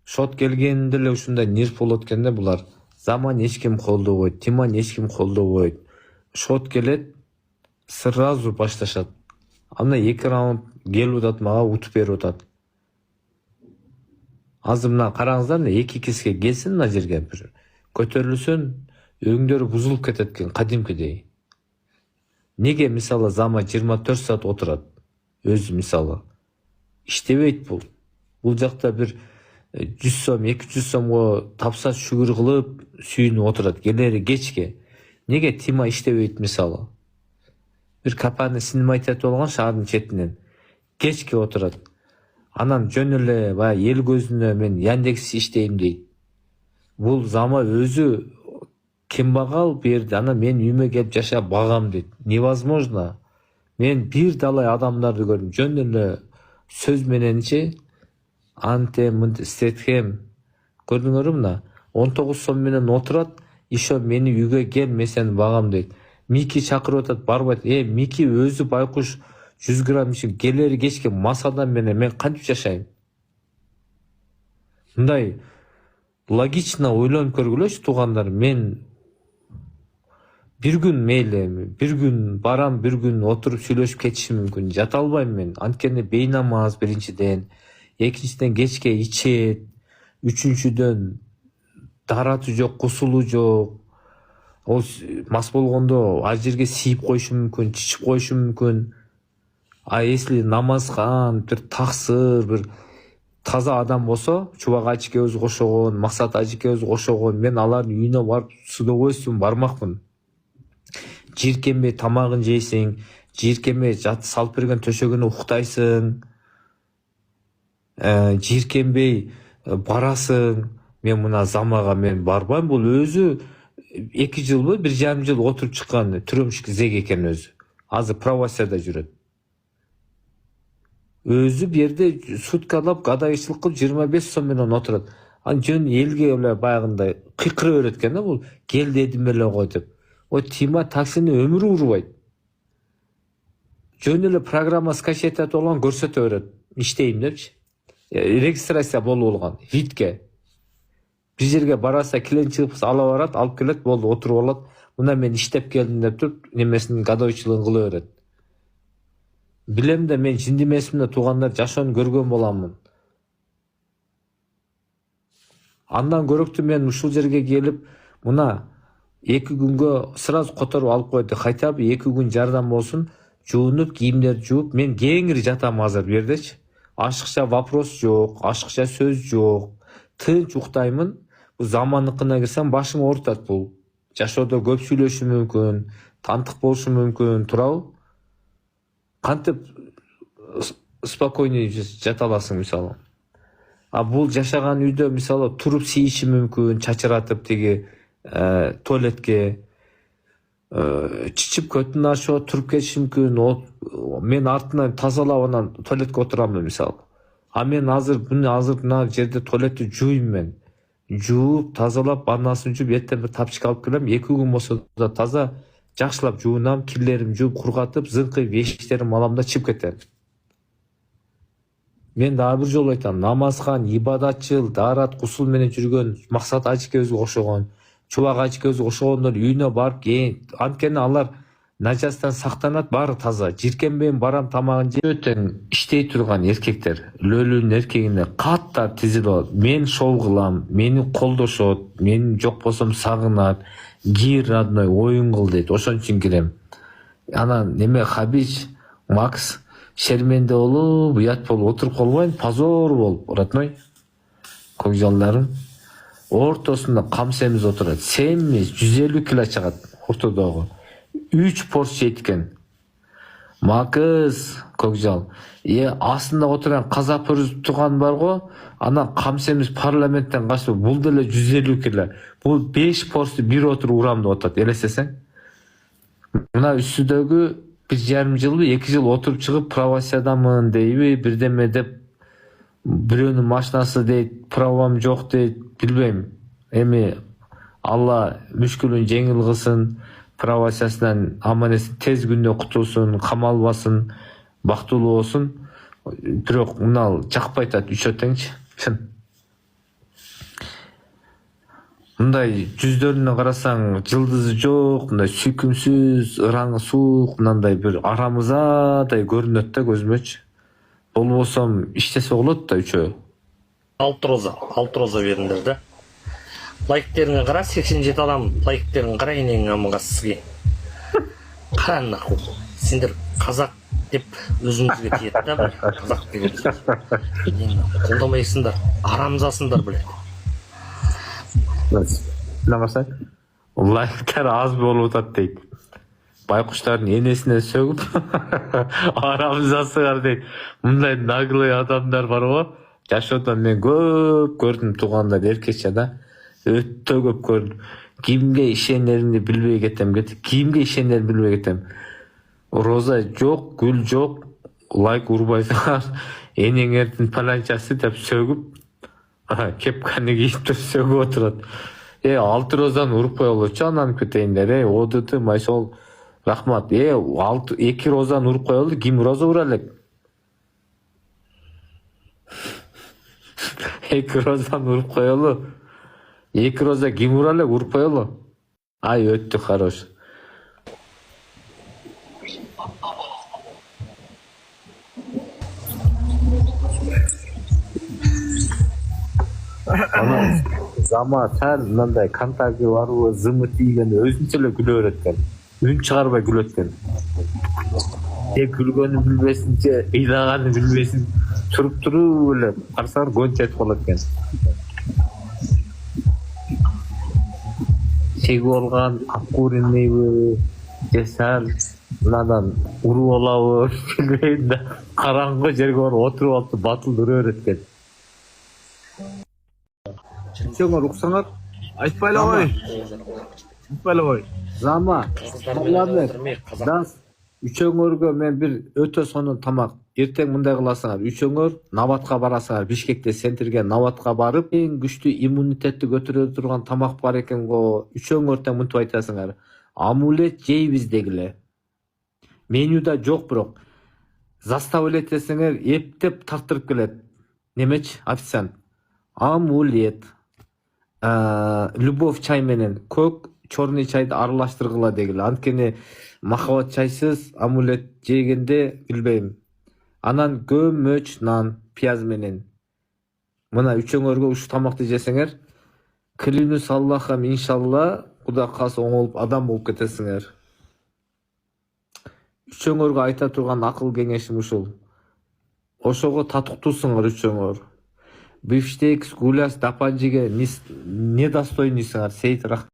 Шот келгенде эле ушундай нерв болот экен да булар. Заман эч ким колдобойт, Тиман эч ким колдобойт. Шот келет, сразу башташат. Анда 2 раунд келип атат, мага утуп берип атат. Азыр мына караңыздар, 2-2-ге келсин мына жерге бир көтөрүлсүн, өңдөрү бузулуп кетет экен кадимкидей. Неге мисалы Зама 24 саат отурат? Өзү мисалы иштебейт бул. Бул жакта бир 100 сом, 200 сомго тапса шүгүр кылып, сүйүнүп отурат. Келери кечке. Неге Тима иштебейт мисалы? Бир капаны синим айтат болгон шаардын четинен. Кечке отурат. Анан жөн эле баягы эл көзүнө мен Яндекс иштейм дейт. Бул Зама өзү кембагал берди, анан мен үйүмө келип жашап багам дейт. Невозможно. Мен бир далай адамдарды көрдүм. Жөн эле сөз мененчи анте мынтип истетем. Көрдүңөрбү мына? 19 сом менен отурат, еще мени үйгө кел, мен сени багам дейт. Мики чакырып атат, барбайт. Мики өзү байкуш 100 грамм ишин келери кечке масадан менен мен кантип жашайм? Мындай логично ойлонуп көргүлөчү туугандар. Мен бир күн мейли, бир күн барам, бир күн отуруп сүйлөшүп кетишим мүмкүн. Жата албайм мен. Анткени бейнамаз биринчиден, экинчиден кечке ичет, үчүнчүдөн дараты жок, кусулу жок. Ол мас болгондо ал жерге сийип коюшу мүмкүн, чичип коюшу мүмкүн. А если намазхан, бир таксыр, бир таза адам болсо, Чубак ажекебиз кошогон, Максат ажекебиз кошогон, мен алардын үйүнө барып с удовольствием бармакмын. Жийиркенбей тамагын жейсиң, жийиркенбей салып берген төшөгүнө уктайсың, жийиркенбей барасың. Мен мына Замага мен барбайм. Бул өзү 2 жылбы, 1,5 жыл отуруп чыккан түрөмүш зек экен өзү. Азыр правосияда жүрөт. Өзү бу жерде суткалап гадайчылык кылып 25 сом менен отурат. Анан жөн элге эле баягындай кыйкыра берет экен да, бул кел дедим эле го деп. О Тима таксини өмүрү урбайт. Жөн эле программа скачать этип алган, көрсөтө берет. Иштейм депчи. Регистрация болуп алган, витке. Бир жерге бараса клиент чыгып ала барат, алып келет, болду, отуруп алат. Мына мен иштеп келдим деп туруп, немесинин гадойчулугун кыла берет. Билем да мен жиндемесимде туугандар жашоону көргөн боламмын. Андан көрөктү мен ушул жерге келип, мына 2 күнгө сразу которуп алып койду. Хотя бы 2 күн жардам болсун, жуунуп, кийимдерди жууп, мен кеңири жатам азыр бу жердечи. Ашыкча вопрос жок, ашыкча сөз жок. Тынч уктаймын. Бу Заманыкына кирсем башым оорутат бул. Жашоодо көп сүйлөшүм мүмкүн, тантык болушум мүмкүн, туурабы? Кантип спокойный жата аласың мисалы. А бул жашаган үйдө мисалы туруп сийиши мүмкүн, чачыратып тиги туалетке, чичип көтүн ашып туруп кетиши мүмкүн. Мен артынан тазалап анан туалетке отурамын мисалы. А мен азыр мына жерде туалетти жууйм мен. Жууп, тазалап, ваннасын жууп, эртең бир тапчык алып келем. 2 күн болсо да таза жакшылап жуунам, кирлерим жууп, кургатып, зыңкыйып, эшиктерим алам да чыгып кетем. Мен дагы бир жолу айтам, намазхан, ибадатчыл, даарат, кусул менен жүргөн Максат ажекебизге кошогон, Чубак ажекебизге кошогондор үйүнө барып, анткени алар нажастан сактанат, баары таза. Жийиркенбейм, барам, тамагын жеп. Өтөн иштей турган эркектер, лөлүнүн эркегине каттап тизилип алат. Мен шоу кылам, мени колдошот, мен жок болсом сагынат, кир родной, оюн кыл дейт. Ошон үчүн кирем. Анан неме Хабич, Макс шерменде болуп, уят болуп отуруп калбайын, позор болуп, родной. Көкжалдарым. Ортосунда камсемиз отурат. Семиз 150 кило чыгат ортодогу. 3 порс жейт экен. Макыз, көкжал. Астында отурган казапырыз туган бар го, анан камсемиз парламенттен качып, бул деле 150 кило. Бул 5 порсу бир отуруп урам деп атат, элестесең. Мына үстүдөгү 1,5 жылбы, 2 жыл отуруп чыгып, правосиядамын дейби, бирдеме деп, бирөөнүн машинасы дейт, правам жок дейт, билбейм. Эми Алла мүшкүлүн жеңил кылсын, правосиясынан аман эсен тез күндө кутулсун, камалбасын, бактылуу болсун. Бирок мына жакпай атат, үчөтеңчи. Чын. мындай жүздөрүнө карасаң жылдызы жок, мындай сүйкүмсүз, ыраңы суук, мындай бир арамызадай көрүнөт да көзүмөчү. Болбосом иштесе болот да үчөө. 6 роза беріңдер да. Лайктеріңе қара, 87 адам лайктеріңе қара, енең аманға сізге. Қара наху. Сендер қазақ деп өзіңізге тиеді да, қазақ деген. Қолдамайсыңдар, арамзасыңдар біледі. Намасаң, лайктар аз болуп атат дейт. Байкуштардын энесине сөгүп арамзасыңар дейт. Мындай наглый адамдар бар го. Жашоодон мен көп көрдүм, туугандар эркекче да. Өтө көп көрдүм. Кимге ишенеримди билбей кетем. Кимге ишенеримди билбей кетем. Роза жок, гүл жок, лайк урбайсыңар. Энеңердин паланчасы деп сөгүп, кепканы кийип сөгүп отурат. 6 розаны уруп коелучу, анан кетейиндер. Одуты майсол рахмат. 2 розаны уруп коелу, ким роза ура элек? 2 розаны уруп коелу. 2 роза ким ура элек, уруп коелу. Ай, өттү хорош. Анан зама сәл мындай контакты барбы, зымы тийгенде өзүнчө эле күлө берет экен. Үн чыгарбай күлөт экен. Күлгөнү билбесин, ыйлаганын билбесин, туруп эле карасаңар гонча айтып калат экен. Сегип алган аккуринныйбы, же сәл мынадан уруп алабы билбейм да. Караңгы жерге барып отуруп алып батыл ура берет экен. Üçöңөр уксаңар, айтпайлы ой. Айтпайлы ой. Зама, дас, үчөңөргө мен бир өтө сонун тамак. Эртең мындай кыласыңар, үчөңөр Набатка барасыңар, Бишкекте центрге Набатка барып, эң күчтүү иммунитетти көтөрө турган тамак бар экен го. Үчөңөр тең мынтип айтасыңар. Амулет жейбиз дегиле. Менюда жок бирок. Заставил этесиңер, эптеп тартырып келет. Немечи, официант? Амулет. Любовь чай менен көк черный чайды аралаштыргыла дегиле. Анткени махабат чайсыз амулет жегенде билбейм. Анан көмөч нан пияз менен. Мына үчөңөргө ушу тамакты жесеңер, клянусь Аллахам, иншалла, Кудай кааласа оңолуп адам болуп кетесиңер. Үчөңөргө айта турган акыл кеңешим ушул. Ошого татыктуусуңар үчөңөр. Бифштекс, гуляш, тапанчиге недостойныйсыңар, Сейит рахмат.